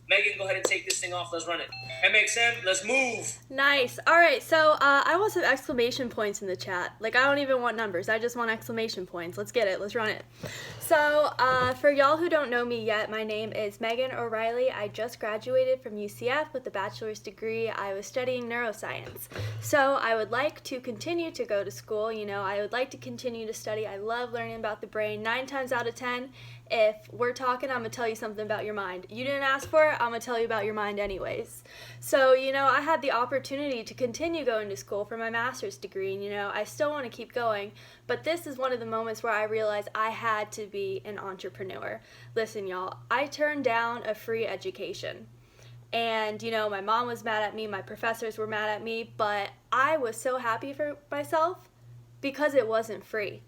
Megan, go ahead and take this thing off. Let's run it. MXM, let's move. Nice. All right, so I want some exclamation points in the chat. Like, I don't even want numbers. I just want exclamation points. Let's get it. Let's run it. So, for y'all who don't know me yet, my name is Megan O'Reilly. I just graduated from UCF with a bachelor's degree. I was studying neuroscience. So, I would like to continue to go to school. You know, I would like to continue to study. I love learning about the brain. 9 times out of 10, if we're talking, I'm going to tell you something about your mind. You didn't ask for it, I'm going to tell you about your mind anyways. So, you know, I had the opportunity to continue going to school for my master's degree, and, you know, I still want to keep going, but this is one of the moments where I realized I had to be an entrepreneur. Listen, y'all, I turned down a free education. And, you know, my mom was mad at me, my professors were mad at me, but I was so happy for myself because it wasn't free.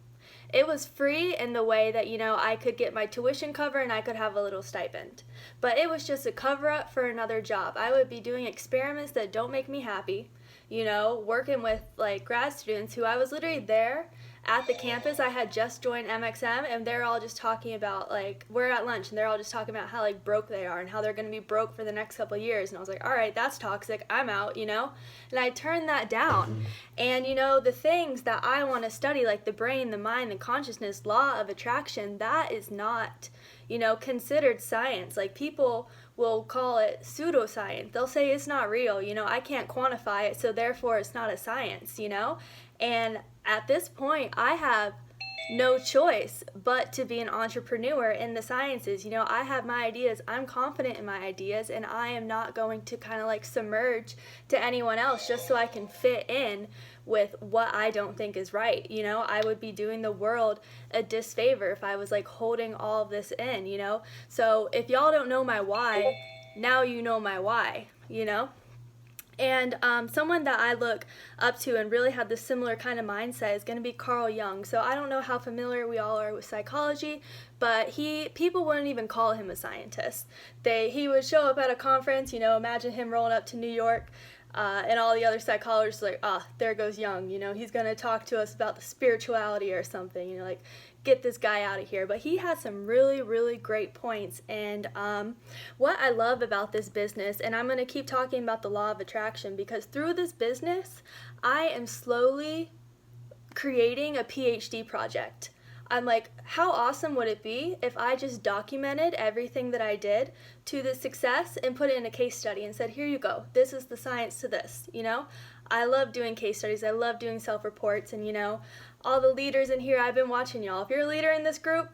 It was free in the way that, you know, I could get my tuition covered and I could have a little stipend. But it was just a cover up for another job. I would be doing experiments that don't make me happy, you know, working with like grad students who I was literally there at the campus. I had just joined MXM and they're all just talking about, like, we're at lunch and they're all just talking about how like broke they are and how they're going to be broke for the next couple of years. And I was like, all right, that's toxic. I'm out, you know? And I turned that down. And, you know, the things that I want to study, like the brain, the mind, the consciousness, law of attraction, that is not, you know, considered science. Like, people will call it pseudoscience. They'll say it's not real, you know, I can't quantify it, so therefore it's not a science, you know? And at this point, I have no choice but to be an entrepreneur in the sciences. You know, I have my ideas, I'm confident in my ideas, and I am not going to kind of like submerge to anyone else just so I can fit in with what I don't think is right. You know, I would be doing the world a disfavor if I was like holding all of this in, you know? So if y'all don't know my why, now you know my why, you know? And someone that I look up to and really had this similar kind of mindset is going to be Carl Jung. So I don't know how familiar we all are with psychology, but people wouldn't even call him a scientist. He would show up at a conference, you know, imagine him rolling up to New York, and all the other psychologists like, there goes Jung, you know, he's going to talk to us about the spirituality or something, you know, like, get this guy out of here. But he had some really, really great points. And what I love about this business, and I'm going to keep talking about the law of attraction, because through this business, I am slowly creating a PhD project. I'm like, how awesome would it be if I just documented everything that I did to the success and put it in a case study and said, here you go, this is the science to this, you know? I love doing case studies, I love doing self-reports, and, you know, all the leaders in here, I've been watching y'all. If you're a leader in this group,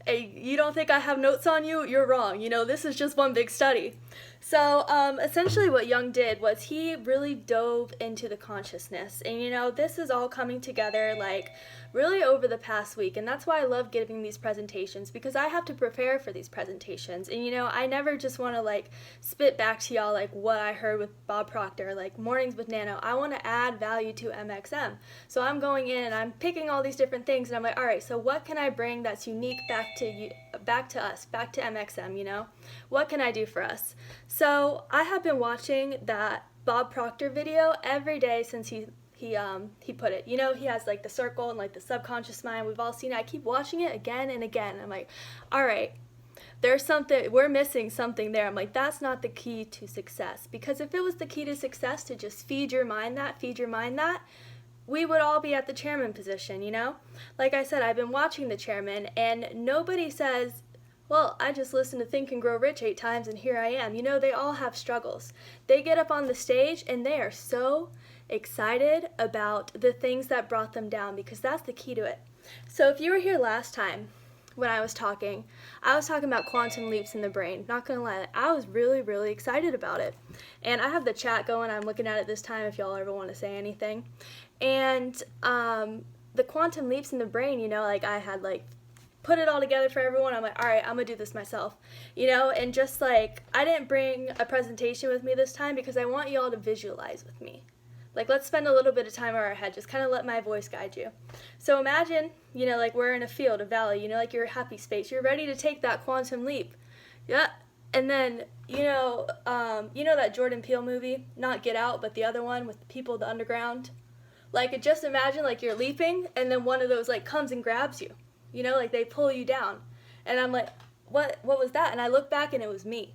hey, you don't think I have notes on you, you're wrong. You know, this is just one big study. So essentially what Jung did was he really dove into the consciousness. And, you know, this is all coming together like really over the past week. And that's why I love giving these presentations, because I have to prepare for these presentations. And, you know, I never just want to like spit back to y'all like what I heard with Bob Proctor, like Mornings with Nano. I want to add value to MXM. So I'm going in and I'm picking all these different things and I'm like, all right, so what can I bring that's unique back to you, back to us, back to MXM, you know? What can I do for us? So I have been watching that Bob Proctor video every day since he put it. You know, he has like the circle and like the subconscious mind. We've all seen it. I keep watching it again and again. I'm like, all right, there's something, we're missing something there. I'm like, that's not the key to success. Because if it was the key to success to just feed your mind that, we would all be at the chairman position, you know? Like I said, I've been watching the chairman and nobody says, well, I just listened to Think and Grow Rich 8 times and here I am. You know, they all have struggles. They get up on the stage and they are so excited about the things that brought them down, because that's the key to it. So if you were here last time when I was talking about quantum leaps in the brain. Not gonna lie, I was really, really excited about it. And I have the chat going, I'm looking at it this time if y'all ever want to say anything. And the quantum leaps in the brain, you know, like I had like put it all together for everyone. I'm like, all right, I'm gonna do this myself, you know? And just like, I didn't bring a presentation with me this time because I want you all to visualize with me. Like, let's spend a little bit of time on our head, just kind of let my voice guide you. So imagine, you know, like we're in a field, a valley, you know, like your happy space. You're ready to take that quantum leap. Yeah. And then, you know that Jordan Peele movie, not Get Out, but the other one with the people, the underground? Like, just imagine like you're leaping and then one of those like comes and grabs you. You know, like they pull you down. And I'm like, what was that? And I look back and it was me.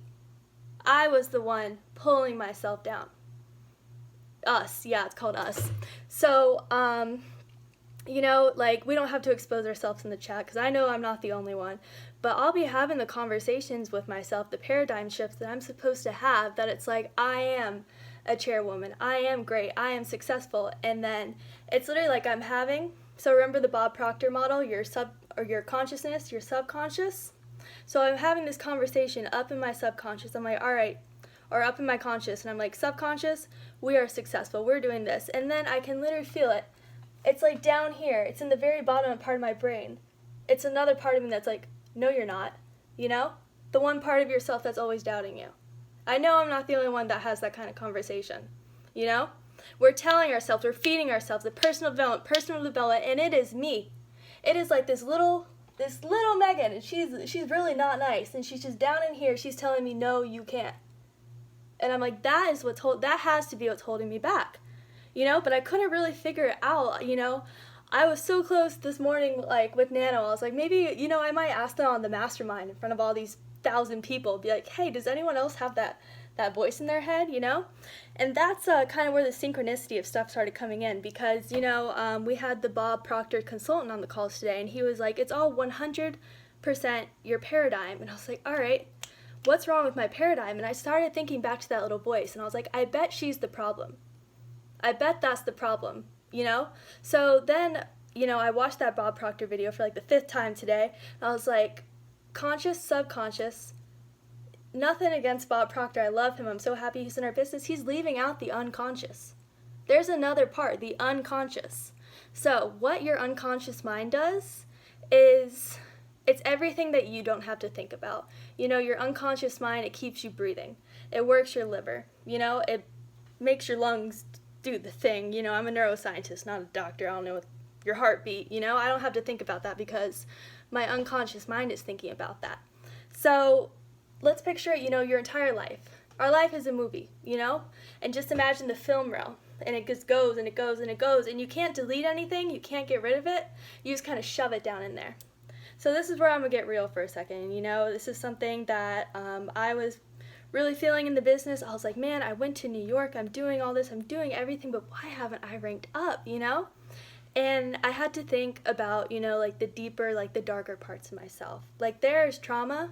I was the one pulling myself down. Us, yeah, it's called us. So, you know, like, we don't have to expose ourselves in the chat because I know I'm not the only one. But I'll be having the conversations with myself, the paradigm shifts that I'm supposed to have, that it's like, I am a chairwoman, I am great, I am successful. And then it's literally like I'm having, so remember the Bob Proctor model, your consciousness, your subconscious? So I'm having this conversation up in my subconscious. I'm like, all right, or up in my conscious, and I'm like, subconscious, we are successful, we're doing this. And then I can literally feel it. It's like down here, it's in the very bottom part of my brain. It's another part of me that's like, no, you're not, you know? The one part of yourself that's always doubting you. I know I'm not the only one that has that kind of conversation, you know? We're telling ourselves, we're feeding ourselves the personal development, and it is me. It is like this little Megan, and she's really not nice, and she's just down in here, she's telling me, no, you can't. And I'm like, that has to be what's holding me back, you know? But I couldn't really figure it out, you know? I was so close this morning, like, with Nano. I was like, maybe, you know, I might ask them on the mastermind in front of all these 1,000 people, be like, hey, does anyone else have that voice in their head, you know? And that's kind of where the synchronicity of stuff started coming in, because, you know, we had the Bob Proctor consultant on the calls today, and he was like, it's all 100% your paradigm. And I was like, all right, what's wrong with my paradigm? And I started thinking back to that little voice, and I was like, I bet she's the problem. I bet that's the problem, you know? So then, you know, I watched that Bob Proctor video for like the 5th time today. I was like, conscious, subconscious, nothing against Bob Proctor. I love him. I'm so happy he's in our business. He's leaving out the unconscious. There's another part, the unconscious. So what your unconscious mind does is it's everything that you don't have to think about. You know, your unconscious mind, it keeps you breathing. It works your liver. You know, it makes your lungs do the thing. You know, I'm a neuroscientist, not a doctor. I don't know your heartbeat. You know, I don't have to think about that because my unconscious mind is thinking about that. So let's picture, you know, your entire life. Our life is a movie, you know? And just imagine the film reel. And it just goes and it goes and it goes. And you can't delete anything. You can't get rid of it. You just kind of shove it down in there. So this is where I'm going to get real for a second. You know, this is something that I was really feeling in the business. I was like, man, I went to New York. I'm doing all this. I'm doing everything. But why haven't I ranked up, you know? And I had to think about, you know, like the deeper, like the darker parts of myself. Like there's trauma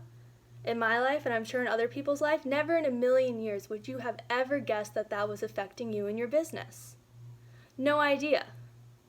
in my life, and I'm sure in other people's life. Never in a million years would you have ever guessed that that was affecting you and your business. No idea.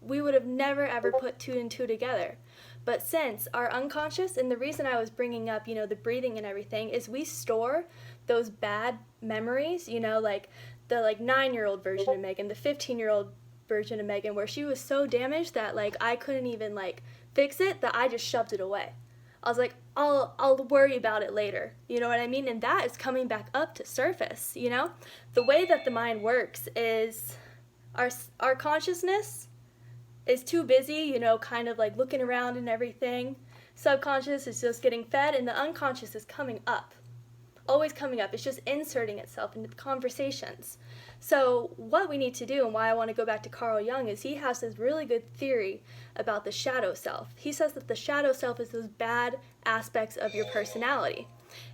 We would have never ever put 2 and 2 together. But since our unconscious, and the reason I was bringing up, you know, the breathing and everything, is we store those bad memories, you know, like the 9-year-old version of Megan, the 15-year-old version of Megan, where she was so damaged that like I couldn't even like fix it, that I just shoved it away. I was like, I'll worry about it later. You know what I mean? And that is coming back up to surface, you know? The way that the mind works is our consciousness is too busy, you know, kind of like looking around and everything. Subconscious is just getting fed, and the unconscious is coming up. Always coming up. It's just inserting itself into the conversations. So what we need to do, and why I want to go back to Carl Jung, is he has this really good theory about the shadow self. He says that the shadow self is those bad aspects of your personality.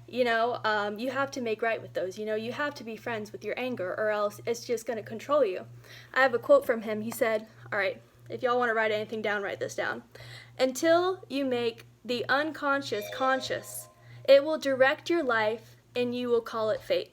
You know, you have to make right with those. You know, you have to be friends with your anger, or else it's just going to control you. I have a quote from him. He said, all right, if y'all want to write anything down, write this down. Until you make the unconscious conscious, it will direct your life and you will call it fate.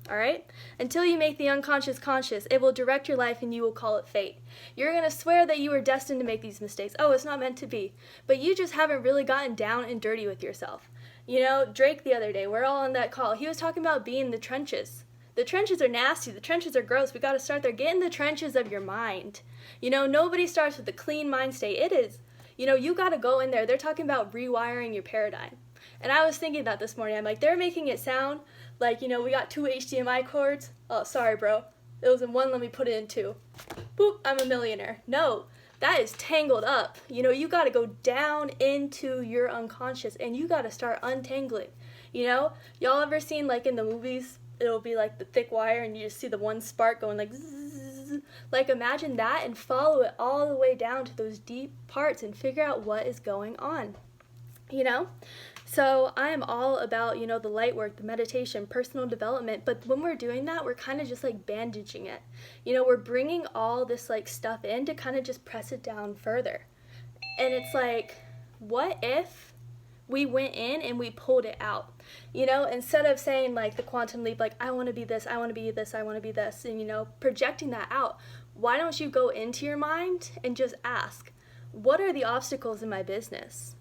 All right? Until you make the unconscious conscious, it will direct your life and you will call it fate. You're going to swear that you were destined to make these mistakes. Oh, it's not meant to be. But you just haven't really gotten down and dirty with yourself. You know, Drake the other day, we're all on that call. He was talking about being in the trenches. The trenches are nasty. The trenches are gross. We got to start there. Get in the trenches of your mind. You know, nobody starts with a clean mind state. It is, you know, you got to go in there. They're talking about rewiring your paradigm. And I was thinking that this morning. I'm like, they're making it sound like, you know, we got 2 HDMI cords. Oh, sorry, bro. It was in 1, let me put it in 2. Boop, I'm a millionaire. No, that is tangled up. You know, you got to go down into your unconscious and you got to start untangling. You know, y'all ever seen like in the movies, it'll be like the thick wire and you just see the one spark going like zzz. Like imagine that and follow it all the way down to those deep parts and figure out what is going on. You know? So I am all about, the light work, the meditation, personal development. But when we're doing that, we're kind of just like bandaging it. We're bringing all this like stuff in to kind of just press it down further. And it's like, what if we went in and we pulled it out? Instead of saying like the quantum leap, like, I want to be this, I want to be this, I want to be this, and, projecting that out, why don't you go into your mind and just ask, what are the obstacles in my business?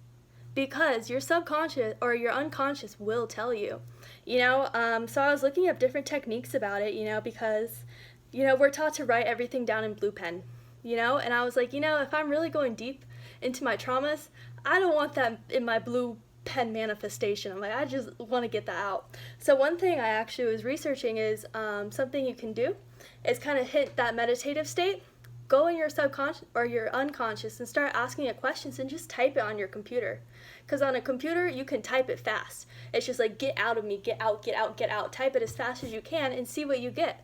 Because your subconscious or your unconscious will tell you. So I was looking up different techniques about it, because, we're taught to write everything down in blue pen, and I was like, if I'm really going deep into my traumas, I don't want that in my blue pen manifestation. I'm like, I just want to get that out. So one thing I actually was researching is something you can do is kind of hit that meditative state, go in your subconscious or your unconscious and start asking it questions and just type it on your computer. Because on a computer, you can type it fast. It's just like, get out of me, get out, get out, get out. Type it as fast as you can and see what you get.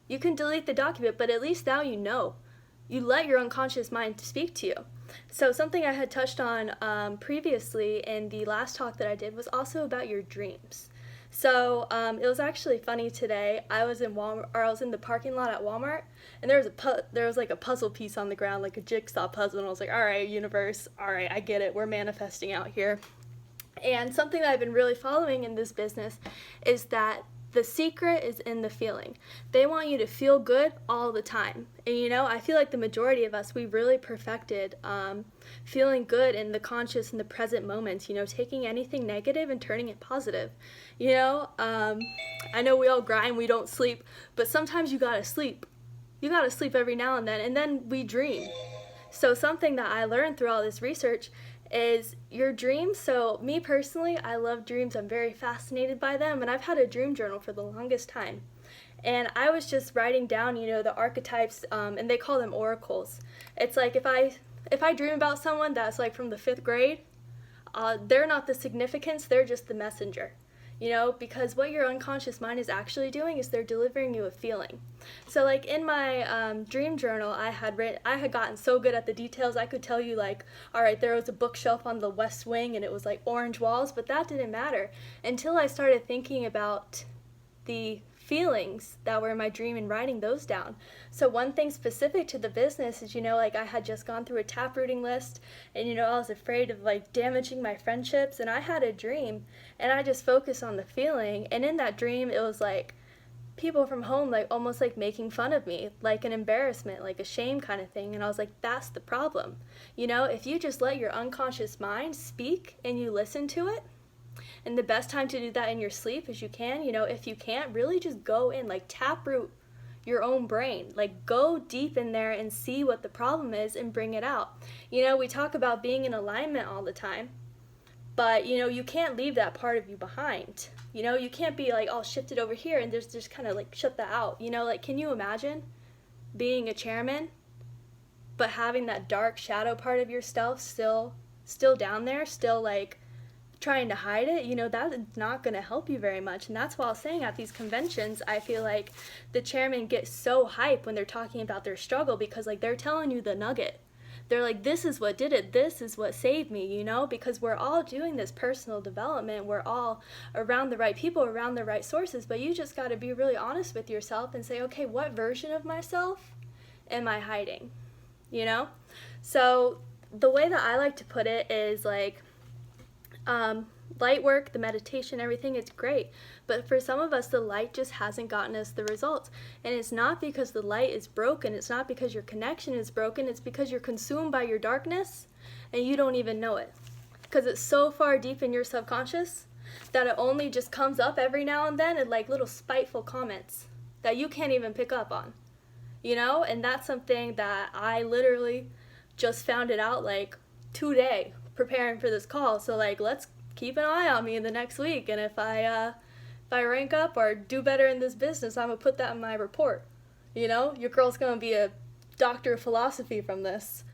You can delete the document, but at least now you know. You let your unconscious mind speak to you. So something I had touched on previously in the last talk that I did was also about your dreams. So it was actually funny today. I was in Walmart, or I was in the parking lot at Walmart, and there was like a puzzle piece on the ground, like a jigsaw puzzle, and I was like, all right, universe, all right, I get it. We're manifesting out here. And something that I've been really following in this business is that the secret is in the feeling. They want you to feel good all the time. And I feel like the majority of us, we really perfected feeling good in the conscious and the present moments, taking anything negative and turning it positive. I know we all grind, we don't sleep, but sometimes you gotta sleep. You gotta sleep every now and then we dream. So something that I learned through all this research is your dreams. So me personally, I love dreams. I'm very fascinated by them, and I've had a dream journal for the longest time. And I was just writing down, the archetypes, and they call them oracles. It's like if I dream about someone that's like from the 5th grade, they're not the significance, they're just the messenger. Because what your unconscious mind is actually doing is they're delivering you a feeling. So like in my dream journal, I had gotten so good at the details, I could tell you like, all right, there was a bookshelf on the west wing and it was like orange walls, but that didn't matter until I started thinking about the feelings that were in my dream and writing those down. So one thing specific to the business is, like I had just gone through a taprooting list and, I was afraid of like damaging my friendships, and I had a dream and I just focused on the feeling. And in that dream, it was like people from home, like almost like making fun of me, like an embarrassment, like a shame kind of thing. And I was like, that's the problem. If you just let your unconscious mind speak and you listen to it, and the best time to do that in your sleep is you can. If you can't, really just go in, like taproot your own brain. Like go deep in there and see what the problem is and bring it out. We talk about being in alignment all the time, but you can't leave that part of you behind. You can't be like, I'll shift it over here and there's just kind of like shut that out. Like can you imagine being a chairman but having that dark shadow part of yourself still down there, still like trying to hide it? That is not going to help you very much. And that's why I was saying at these conventions, I feel like the chairman gets so hyped when they're talking about their struggle, because like they're telling you the nugget. They're like, this is what did it, this is what saved me, because we're all doing this personal development, we're all around the right people, around the right sources, but you just got to be really honest with yourself and say, okay, what version of myself am I hiding? So the way that I like to put it is like, light work, the meditation, everything, it's great. But for some of us, the light just hasn't gotten us the results. And it's not because the light is broken. It's not because your connection is broken. It's because you're consumed by your darkness and you don't even know it. Because it's so far deep in your subconscious that it only just comes up every now and then in like little spiteful comments that you can't even pick up on. And that's something that I literally just found it out like today, preparing for this call. So like, let's keep an eye on me in the next week, and if I rank up or do better in this business, I'm gonna put that in my report. Your girl's gonna be a doctor of philosophy from this.